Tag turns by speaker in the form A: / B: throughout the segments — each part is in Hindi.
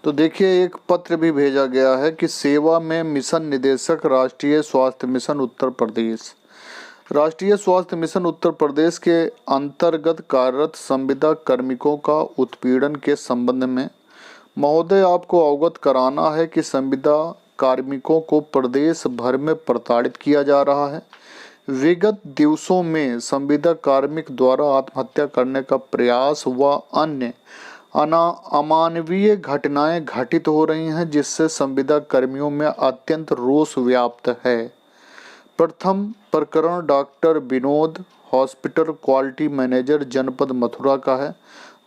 A: तो देखिए एक पत्र भी भेजा गया है कि सेवा में मिशन निदेशक राष्ट्रीय स्वास्थ्य मिशन उत्तर प्रदेश। राष्ट्रीय स्वास्थ्य मिशन उत्तर प्रदेश के अंतर्गत कार्यरत संविदा कार्मिकों का उत्पीड़न के संबंध में महोदय आपको अवगत कराना है कि संविदा कार्मिकों को प्रदेश भर में प्रताड़ित किया जा रहा है। विगत दिवसों में संविदा कार्मिक द्वारा आत्महत्या करने का प्रयास व अन्य अमानवीय घटनाएं घटित हो रही हैं, जिससे संविदा कर्मियों में अत्यंत रोष व्याप्त है। प्रथम प्रकरण doctor Vinod, hospital quality manager जनपद मथुरा का है,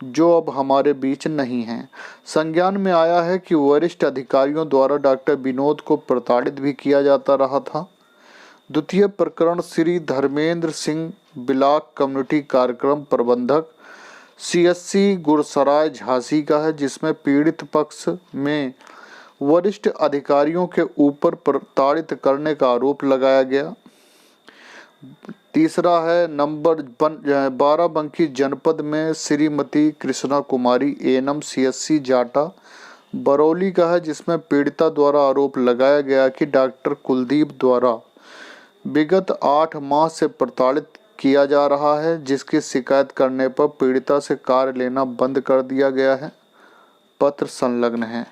A: जो अब हमारे बीच नहीं है। संज्ञान में आया है कि वरिष्ठ अधिकारियों द्वारा डॉक्टर विनोद को प्रताड़ित भी किया जाता रहा था। द्वितीय प्रकरण श्री धर्मेंद्र सिंह, ब्लॉक कम्युनिटी कार्यक्रम प्रबंधक, CSC गुरसराय झांसी का है, जिसमें पीड़ित पक्ष में वरिष्ठ अधिकारियों के ऊपर प्रताड़ित करने का आरोप लगाया गया। तीसरा है नंबर 12 जनपद में श्रीमती कृष्णा कुमारी ANM CSC जाटा बरौली का है, जिसमें पीड़िता द्वारा आरोप लगाया गया कि डॉक्टर कुलदीप द्वारा विगत 8 माह से प्रताड़ित किया जा रहा है, जिसकी शिकायत करने पर पीड़िता से कार्य लेना बंद कर दिया गया है। पत्र संलग्न है।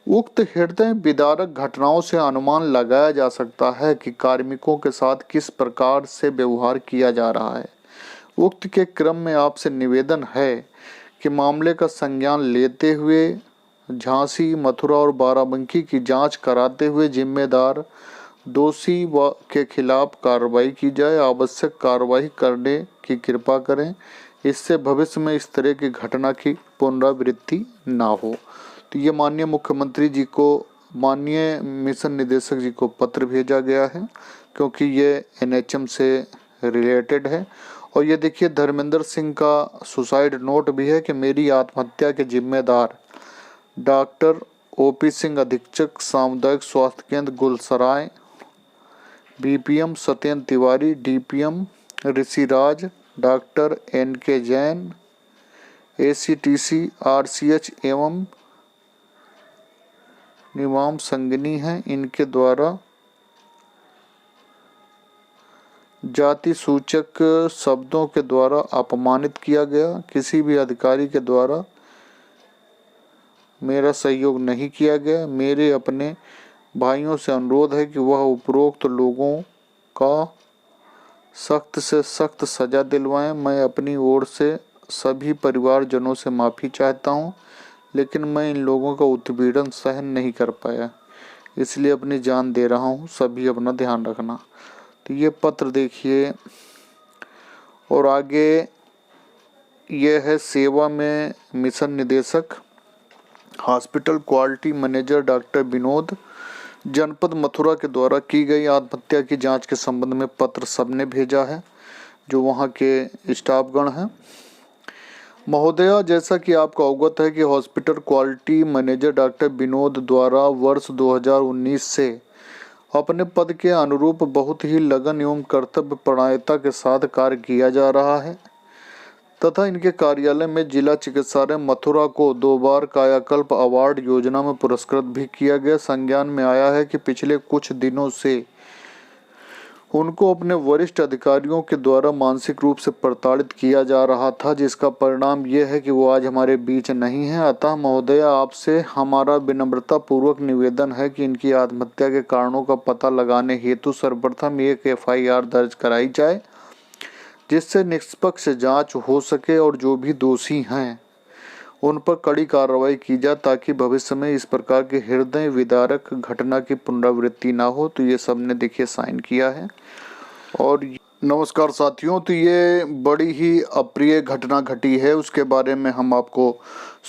A: उक्त हृदय विदारक घटनाओं से अनुमान लगाया जा सकता है कि कार्मिकों के साथ किस प्रकार से व्यवहार किया जा रहा है। उक्त के क्रम में आपसे निवेदन है कि मामले का संज्ञान लेते हुए झांसी, मथुरा और बाराबंकी की जांच कराते हुए जिम्मेदार दोषी के खिलाफ कार्रवाई की जाए। आवश्यक कार्रवाई करने की कृपा करें, इससे भविष्य में इस तरह की घटना की पुनरावृत्ति ना हो। तो ये माननीय मुख्यमंत्री जी को, माननीय मिशन निदेशक जी को पत्र भेजा गया है, क्योंकि ये NHM से रिलेटेड है। और ये देखिए धर्मेंद्र सिंह का सुसाइड नोट भी है कि मेरी आत्महत्या के जिम्मेदार डॉक्टर OP सिंह, अधीक्षक सामुदायिक स्वास्थ्य केंद्र गुलसराय, BPM Satyendra Tiwari, DPM Rishiraj, doctor NK Jain, ACTC RCH एवं निवाम संगनी हैं। इनके द्वारा जाति सूचक शब्दों के द्वारा अपमानित किया गया। किसी भी अधिकारी के द्वारा मेरा सहयोग नहीं किया गया। मेरे अपने भाइयों से अनुरोध है कि वह उपरोक्त लोगों का सख्त से सख्त सजा दिलवाएं। मैं अपनी ओर से सभी परिवारजनों से माफ़ी चाहता हूं, लेकिन मैं इन लोगों का उत्पीड़न सहन नहीं कर पाया, इसलिए अपनी जान दे रहा हूं। सभी अपना ध्यान रखना। तो ये पत्र देखिए। और आगे ये है सेवा में मिशन निदेशक hospital quality manager doctor Vinod, जनपद मथुरा के द्वारा की गई आत्महत्या की जांच के संबंध में पत्र सबने भेजा है, जो वहां के स्टाफगण हैं। महोदया, जैसा कि आपको अवगत है कि hospital quality manager doctor Vinod द्वारा वर्ष 2019 से अपने पद के अनुरूप बहुत ही लगन एवं कर्तव्यपरायणता के साथ कार्य किया जा रहा है तथा इनके कार्यालय में जिला चिकित्सालय मथुरा को 2 बार कायाकल्प अवार्ड योजना में पुरस्कृत भी किया गया। संज्ञान में आया है कि पिछले कुछ दिनों से उनको अपने वरिष्ठ अधिकारियों के द्वारा मानसिक रूप से प्रताड़ित किया जा रहा था, जिसका परिणाम यह है कि वो आज हमारे बीच नहीं है। अतः महोदया, आपसे हमारा विनम्रता पूर्वक निवेदन है कि इनकी आत्महत्या के कारणों का पता लगाने हेतु सर्वप्रथम एक FIR दर्ज कराई जाए, जिससे निष्पक्ष जांच हो सके और जो भी दोषी हैं उन पर कड़ी कार्रवाई की जाए, ताकि भविष्य में इस प्रकार के हृदय विदारक घटना की पुनरावृत्ति ना हो। तो ये सबने देखिए साइन किया है। और नमस्कार साथियों, तो ये बड़ी ही अप्रिय घटना घटी है, उसके बारे में हम आपको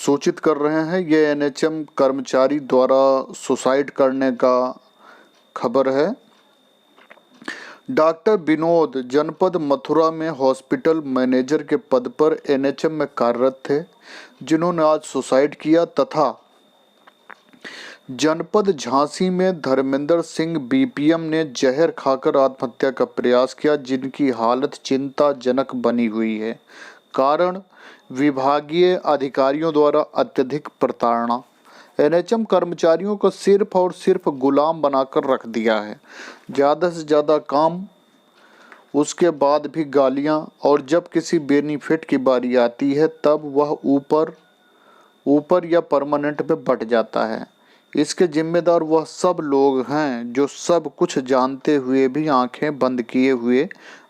A: सूचित कर रहे हैं। ये NHM कर्मचारी द्वारा सुसाइड करने का खबर है। डॉक्टर विनोद जनपद मथुरा में हॉस्पिटल मैनेजर के पद पर NHM में कार्यरत थे, जिन्होंने आज सुसाइड किया, तथा जनपद झांसी में धर्मेंद्र सिंह BPM ने जहर खाकर आत्महत्या का प्रयास किया, जिनकी हालत चिंताजनक बनी हुई है। कारण विभागीय अधिकारियों द्वारा अत्यधिक प्रताड़ना एनएचएम कर्मचारियों को सिर्फ और सिर्फ गुलाम बनाकर रख दिया है। ज़्यादा से ज़्यादा काम, उसके बाद भी गालियां, और जब किसी बेनिफिट की बारी आती है तब वह ऊपर या परमानेंट में बट जाता है। इसके जिम्मेदार वह सब लोग हैं जो सब कुछ जानते हुए भी आंखें बंद किए हुए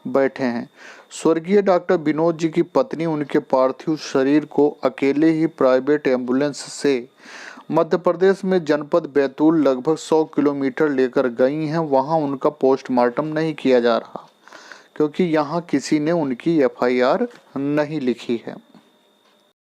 A: बैठे हैं। स्वर्गीय डॉक्टर विनोद जी की पत्नी उनके पार्थिव शरीर को अकेले ही प्राइवेट एम्बुलेंस से मध्य प्रदेश में जनपद बैतूल लगभग 100 किलोमीटर लेकर गई हैं। वहां उनका पोस्टमार्टम नहीं किया जा रहा क्योंकि यहाँ किसी ने उनकी एफआईआर नहीं लिखी है।